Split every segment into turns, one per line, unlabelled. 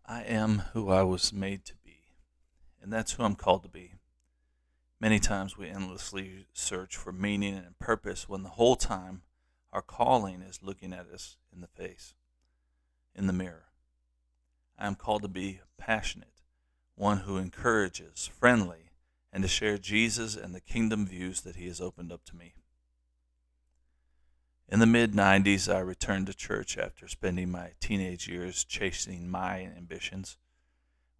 I am who I was made to be, and that's who I'm called to be. Many times we endlessly search for meaning and purpose when the whole time our calling is looking at us in the face, in the mirror. I am called to be passionate, one who encourages, friendly, and to share Jesus and the kingdom views that he has opened up to me. In the mid 90s, I returned to church after spending my teenage years chasing my ambitions.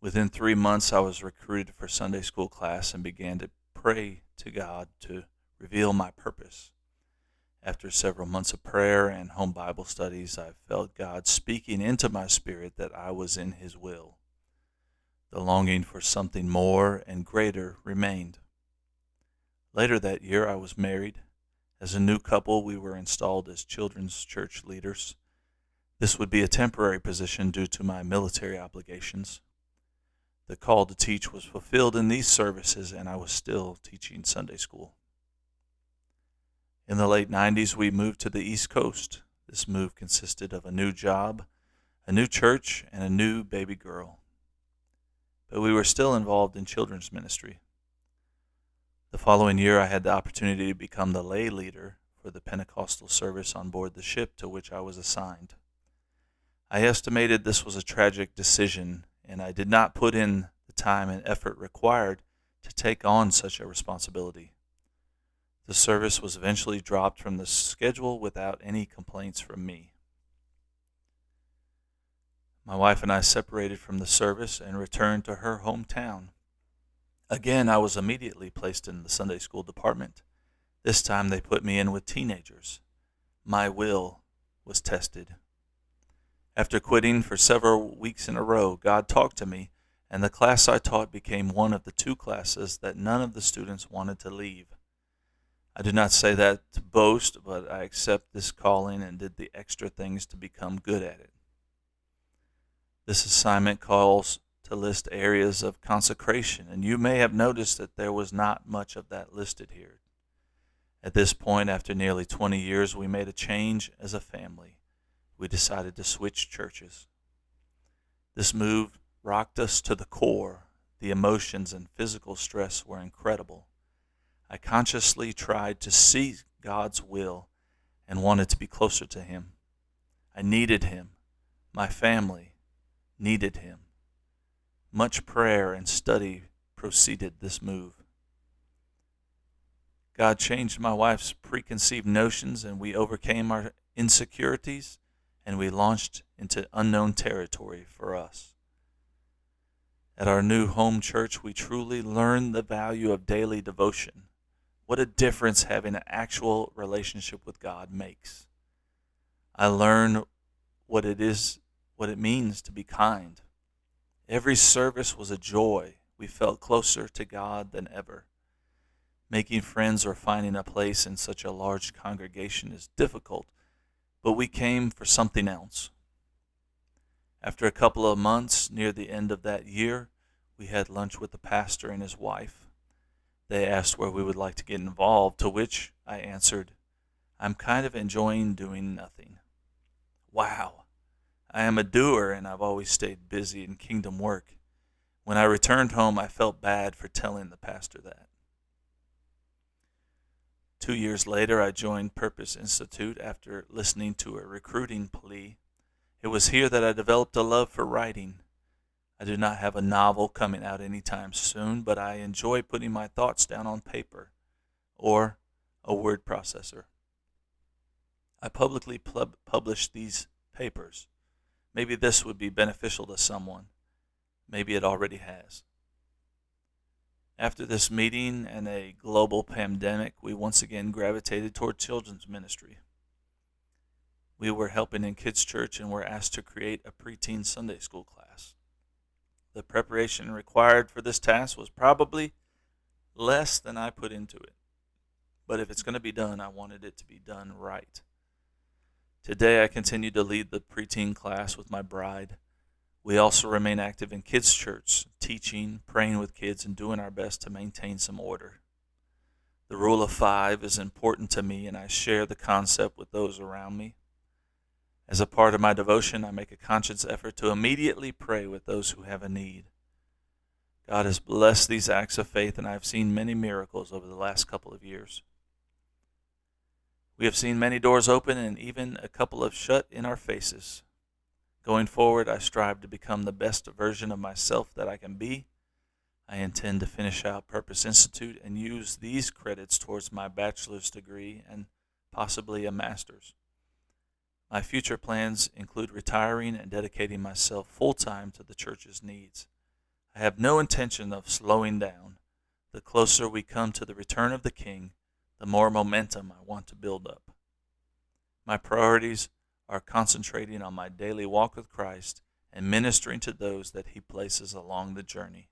Within 3 months, I was recruited for Sunday school class and began to pray to God to reveal my purpose. After several months of prayer and home Bible studies, I felt God speaking into my spirit that I was in His will. The longing for something more and greater remained. Later that year, I was married. As a new couple, we were installed as children's church leaders. This would be a temporary position due to my military obligations. The call to teach was fulfilled in these services, and I was still teaching Sunday school. In the late 90s, we moved to the East Coast. This move consisted of a new job, a new church, and a new baby girl. But we were still involved in children's ministry. The following year, I had the opportunity to become the lay leader for the Pentecostal service on board the ship to which I was assigned. I estimated this was a tragic decision, and I did not put in the time and effort required to take on such a responsibility. The service was eventually dropped from the schedule without any complaints from me. My wife and I separated from the service and returned to her hometown. Again, I was immediately placed in the Sunday school department. This time they put me in with teenagers. My will was tested. After quitting for several weeks in a row, God talked to me, and the class I taught became one of the two classes that none of the students wanted to leave. I do not say that to boast, but I accept this calling and did the extra things to become good at it. This assignment calls to list areas of consecration, and you may have noticed that there was not much of that listed here. At this point, after nearly 20 years, we made a change as a family. We decided to switch churches. This move rocked us to the core. The emotions and physical stress were incredible. I consciously tried to see God's will and wanted to be closer to Him. I needed Him. My family needed Him. Much prayer and study preceded this move. God changed my wife's preconceived notions, and we overcame our insecurities, and we launched into unknown territory for us. At our new home church, we truly learned the value of daily devotion. What a difference having an actual relationship with God makes. I learned what it means to be kind. Every service was a joy. We felt closer to God than ever. Making friends or finding a place in such a large congregation is difficult, but we came for something else. After a couple of months, near the end of that year, we had lunch with the pastor and his wife. They asked where we would like to get involved, to which I answered, I'm kind of enjoying doing nothing. Wow. I am a doer, and I've always stayed busy in kingdom work. When I returned home, I felt bad for telling the pastor that. 2 years later, I joined Purpose Institute after listening to a recruiting plea. It was here that I developed a love for writing. I do not have a novel coming out anytime soon, but I enjoy putting my thoughts down on paper or a word processor. I publicly published these papers. Maybe this would be beneficial to someone. Maybe it already has. After this meeting and a global pandemic, we once again gravitated toward children's ministry. We were helping in kids' church and were asked to create a preteen Sunday school class. The preparation required for this task was probably less than I put into it. But if it's going to be done, I wanted it to be done right. Today, I continue to lead the preteen class with my bride. We also remain active in kids' church, teaching, praying with kids, and doing our best to maintain some order. The rule of 5 is important to me, and I share the concept with those around me. As a part of my devotion, I make a conscious effort to immediately pray with those who have a need. God has blessed these acts of faith, and I have seen many miracles over the last couple of years. We have seen many doors open and even a couple of shut in our faces. Going forward, I strive to become the best version of myself that I can be. I intend to finish out Purpose Institute and use these credits towards my bachelor's degree and possibly a master's. My future plans include retiring and dedicating myself full-time to the church's needs. I have no intention of slowing down. The closer we come to the return of the King, the more momentum I want to build up. My priorities are concentrating on my daily walk with Christ and ministering to those that He places along the journey.